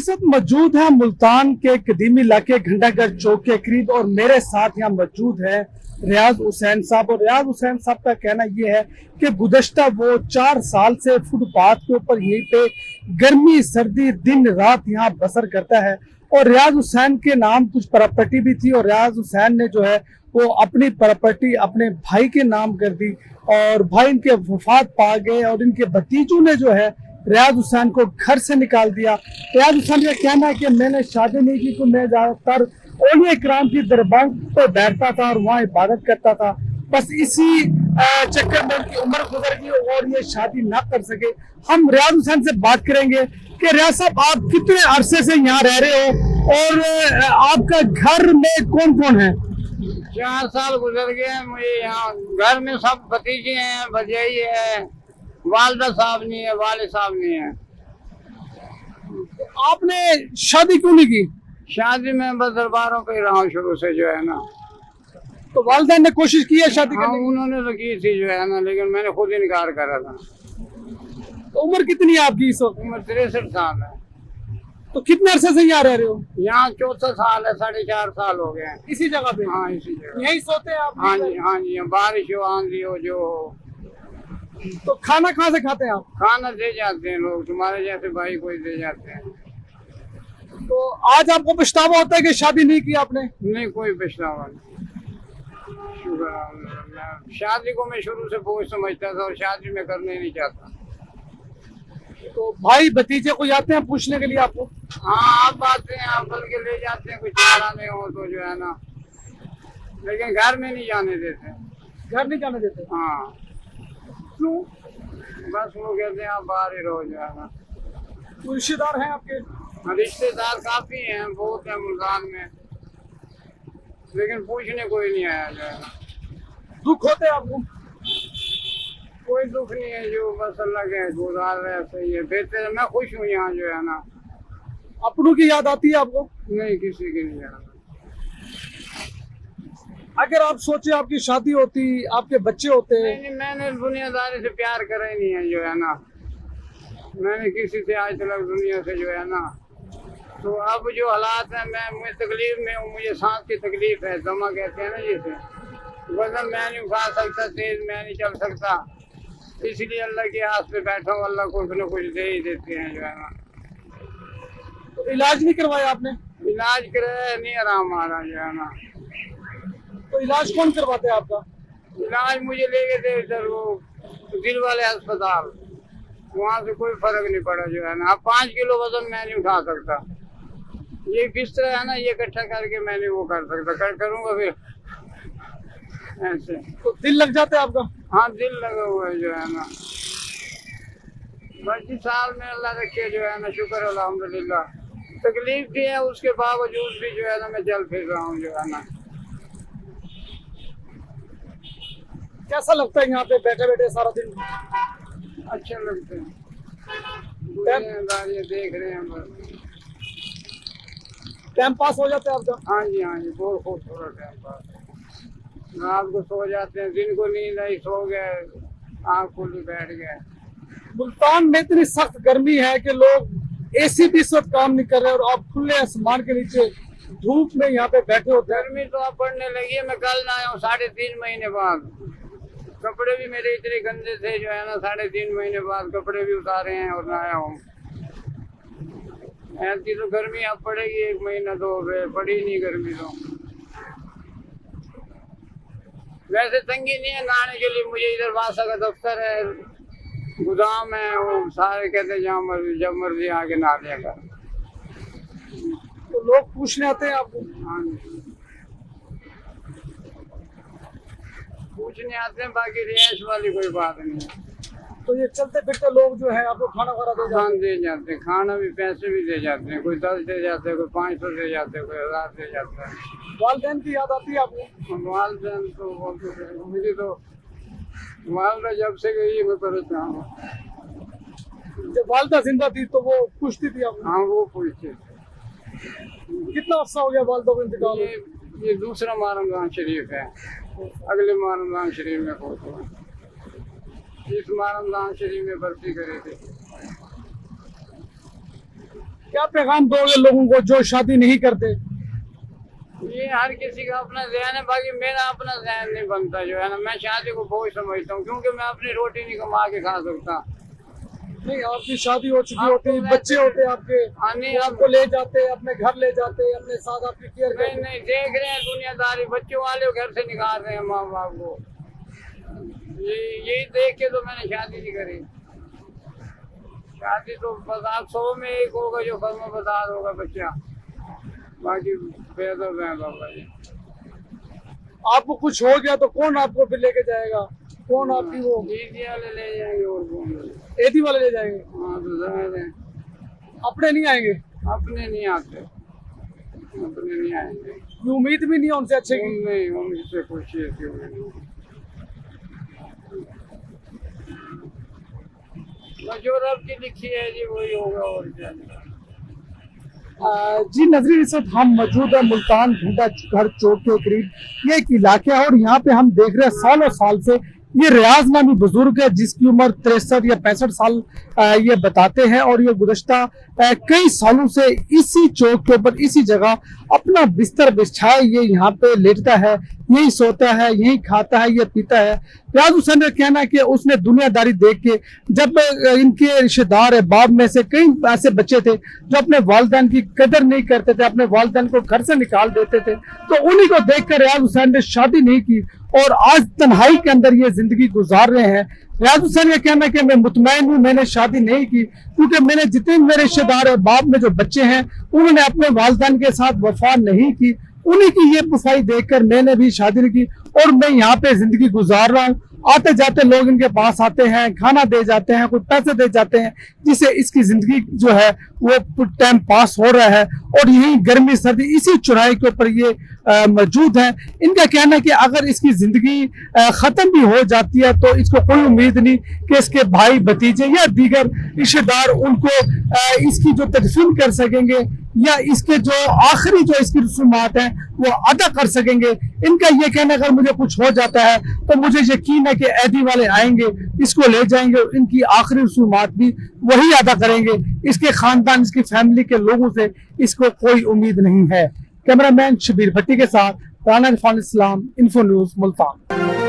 इस वक्त मौजूद है मुल्तान के कदीमी इलाके घंटाघर चौक के करीब और मेरे साथ यहाँ मौजूद है रियाज हुसैन साहब। और रियाज हुसैन साहब का कहना ये है कि गुज़श्ता वो 4 साल से फुटपाथ के ऊपर यहीं पे गर्मी सर्दी दिन रात यहाँ बसर करता है। और रियाज हुसैन के नाम कुछ प्रॉपर्टी भी थी और रियाज हुसैन ने जो है वो अपनी प्रॉपर्टी अपने भाई के नाम कर दी और भाई इनके वफात पा गए और इनके भतीजों ने जो है रियाज हुसैन को घर से निकाल दिया। रियाज हुसैन का कहना है कि मैंने शादी नहीं की तो मैं ज्यादातर औलिया इकराम की दरबार पर बैठता था और वहाँ इबादत करता था। बस इसी चक्कर में उनकी उम्र गुजर गई और ये शादी ना कर सके। हम रियाज हुसैन से बात करेंगे कि रियाज साहब आप कितने अरसे से यहाँ रह रहे हो और आपका घर में कौन कौन है? 4 साल गुजर गए मुझे यहाँ। घर में सब भतीजे हैं, भजाई है, वालदा साहब नहीं है, वाले साहब नहीं है। आपने शादी क्यों नहीं की? शादी में बस दरबारों पे ही रहा हूँ शुरू से जो है ना। तो वालिदैन ने कोशिश की है शादी हाँ, करने की? उन्होंने तो की थी जो है ना, लेकिन मैंने खुद इनकार करा था। तो उम्र कितनी है आपकी इस वक्त? उम्र 63 साल है। तो कितने अरसे से यहाँ रह रहे हो? यहाँ 64 साल है, 4.5 साल हो गए हैं इसी जगह पे? हाँ, इसी जगह। यही सोते हैं आप? हाँ जी, हाँ जी। बारिश हो, आंधी हो, जो हो। तो खाना कहाँ से खाते हैं आप? खाना दे जाते हैं लोग, तुम्हारे जैसे भाई कोई दे जाते हैं। तो आज आपको पछतावा होता है कि शादी नहीं की आपने? नहीं, कोई पछतावा नहीं। शुक्र अल्लाह। शादी को मैं शुरू से बोझ समझता था और शादी में करना ही नहीं चाहता। तो भाई भतीजे को जाते हैं पूछने के लिए आपको? हाँ, आप आते हैं, आप बल्कि ले जाते हैं, कुछ कराने हो तो जो है ना, लेकिन घर में नहीं जाने देते। घर नहीं जाने देते? हाँ। क्यों? बस वो कहते हैं आप बाहर ही रहो जो है ना। कोई रिश्तेदार हैं आपके? रिश्तेदार काफी हैं, बहुत हैं मुल्तान में, लेकिन पूछने कोई नहीं आया जो है ना। दुख होते हैं आपको? कोई दुख नहीं है, जो बस अल्लाह के गुजार है, सही है, बेहतर है। मैं खुश हूँ यहाँ जो है ना। अपनों की याद आती है आपको? नहीं, किसी की नहीं याद। अगर आप सोचे आपकी शादी होती, आपके बच्चे होते? नहीं, मैंने दुनियादारी से प्यार करा ही नहीं है जो है ना। मैंने किसी से आज तक दुनिया से जो है ना, तो अब जो हालात है, मैं तकलीफ में हूँ। मुझे सांस की तकलीफ है, दमा कहते हैं ना जिसे। वजन मैं नहीं उठा सकता, तेज मैं नहीं चल सकता, इसलिए अल्लाह के आस पे बैठा हूँ। अल्लाह कुछ न कुछ दे ही देते हैं जो है ना। तो इलाज नहीं करवाया आपने? इलाज कराया नहीं, आराम आ रहा जो है ना। तो इलाज कौन करवाते हैं आपका? इलाज मुझे ले गए थे इधर वो दिल वाले अस्पताल, वहाँ से कोई फर्क नहीं पड़ा जो है ना। अब 5 किलो वजन मैं नहीं उठा सकता। ये बिस्तर है ना, ये इकट्ठा करके मैंने वो कर सकता, करूँगा फिर ऐसे। तो दिल लग जाता है आपका? हाँ, दिल लगा हुआ है जो है ना। 25 साल में अल्लाह रखे जो है ना, शुक्र अल्हम्दुलिल्लाह। तकलीफ भी है, उसके बावजूद भी जो है ना मैं चल फिर रहा हूँ जो है ना। कैसा लगता है यहाँ पे बैठे बैठे सारा दिन? अच्छा लगता है, दुनियादारी देख रहे हैं बस। टाइम पास हो जाता है आपका? हाँ जी, हाँ जी, बहुत खूबसूरत टाइम पास। रात को सो जाते हैं, दिन को नींद आई, सो गए, आँख खुली बैठ गए। मुल्तान में इतनी सख्त गर्मी है कि लोग एसी भी इस वक्त काम नहीं कर रहे और आप खुले आसमान के नीचे धूप में यहाँ पे बैठे होते हैं। गर्मी तो अब बढ़ने लगी है। मैं कल ना आया हूँ 3.5 महीने बाद। कपड़े भी मेरे इतने गंदे थे जो है ना, 3.5 महीने बाद कपड़े भी उतारे हैं और नहाया हूँ। ऐसी तो गर्मी अब पड़ेगी, 1 महीना तो हो गए, पड़ी नहीं गर्मी तो। वैसे तंगी नहीं है नहाने के लिए। मुझे इधर वासा का दफ्तर है, गोदाम है, वो सारे कहते हैं जहाँ मर्जी जब मर्जी आके नहा लिया कर। तो लोग पूछने आते हैं आपको? हाँ, पूछने आते हैं, बाकी रिहाइश वाली कोई बात नहीं है। तो ये चलते फिरते लोग जो है आपको खाना वाना दे जाते हैं? दे जाते हैं, खाना भी, पैसे भी दे जाते हैं। कोई 10 दे जाते हैं, कोई 500 दे जाते हैं, कोई 1000 दे जाता है। वालिदैन की याद आती है आपको? वालदेन तो बोलते थे, मुझे तो वालदा जब से गई मैं परेशान हूँ। जब वालिदा जिंदा थी तो वो पूछती थी आपको? हाँ, वो पूछते थे। कितना अरसा हो गया वालिदा को इंतकाल? ये दूसरा रमजान शरीफ है, अगले रमजान शरीफ में पहुँचा। इस रमजान शरीफ में बर्फी करे थे। क्या पैगाम दोगे लोगों को जो शादी नहीं करते? ये हर किसी का अपना ज़हन है, बाकी मेरा अपना ज़हन नहीं बनता जो है ना। मैं शादी को बोझ समझता हूँ, क्योंकि मैं अपनी रोटी नहीं कमा के खा सकता। नहीं, आपकी शादी हो चुकी होती, बच्चे होते आपके, नहीं, वो आपको ले जाते, अपने घर ले जाते, अपने साथ आपकी केयर नहीं करते। नहीं, देख रहे हैं दुनियादारी, बच्चों वाले घर से निकाल रहे हैं माँ बाप को। यही देख के तो मैंने शादी नहीं करी। शादी तो बस आप 100 में एक होगा जो फर्मबरदार होगा बच्चा, बाकी बेदब है बाबा जी। आपको कुछ हो गया तो कौन आपको फिर लेके जाएगा? कौन आपकी वो दीदी वाले ले जाएंगे और कौन? एदी वाले ले जाएंगे? हाँ तो जाहिर है, अपने नहीं आएंगे? अपने नहीं आते, अपने नहीं आएंगे। ये उम्मीद भी नहीं है उनसे अच्छे की? नहीं, उनसे कुछ ऐसी हुई जो रब की लिखी है जी वही होगा, और क्या। जी नजरीन, इस वक्त हम मौजूद है मुल्तान घंटा घर चौक के करीब। ये एक इलाका है और यहाँ पे हम देख रहे हैं सालों साल से ये रियाज नामी बुजुर्ग है जिसकी उम्र 63 या 65 साल ये बताते हैं, और ये गुज़श्ता कई सालों से इसी चौक के ऊपर इसी जगह अपना बिस्तर बिछाए ये यहाँ पे लेटता है, यही सोता है, यही खाता है, ये पीता है। रियाज हुसैन का कहना है कि उसने दुनियादारी देख के, जब इनके रिश्तेदार है बाप में से कई ऐसे बच्चे थे जो अपने वालिदैन की कदर नहीं करते थे, अपने वालिदैन को घर से निकाल देते थे, तो उन्हीं को देखकर रियाज हुसैन ने शादी नहीं की और आज तन्हाई के अंदर ये जिंदगी गुजार रहे हैं। रियाज हुसैन का कहना है कि मैं मुतमईन हूँ, मैंने शादी नहीं की क्योंकि मैंने जितने मेरे रिश्तेदार है बाप में जो बच्चे हैं उन्होंने अपने वालिदैन के साथ वफा नहीं की, उन्हीं की ये वफाई देखकर मैंने भी शादी नहीं की और मैं यहाँ पे जिंदगी गुजार रहा हूँ। आते जाते लोग इनके पास आते हैं, खाना दे जाते हैं, कुछ पैसे दे जाते हैं, जिससे इसकी जिंदगी जो है वो टाइम पास हो रहा है और यही गर्मी सर्दी इसी चौराहे के ऊपर ये मौजूद है। इनका कहना है कि अगर इसकी जिंदगी खत्म भी हो जाती है तो इसको कोई उम्मीद नहीं कि इसके भाई भतीजे या दीगर रिश्तेदार उनको इसकी जो तदफीन कर सकेंगे या इसके जो आखिरी जो इसकी रसूमात है वो अदा कर सकेंगे। इनका ये कहना अगर मुझे कुछ हो जाता है तो मुझे यकीन है कि ऐदी वाले आएंगे, इसको ले जाएंगे और इनकी आखिरी रसूमात भी वही अदा करेंगे। इसके खानदान, इसकी फैमिली के लोगों से इसको कोई उम्मीद नहीं है। कैमरामैन शबीर भट्टी के साथ राना इरफान इस्लाम, इन्फो न्यूज़, मुल्तान।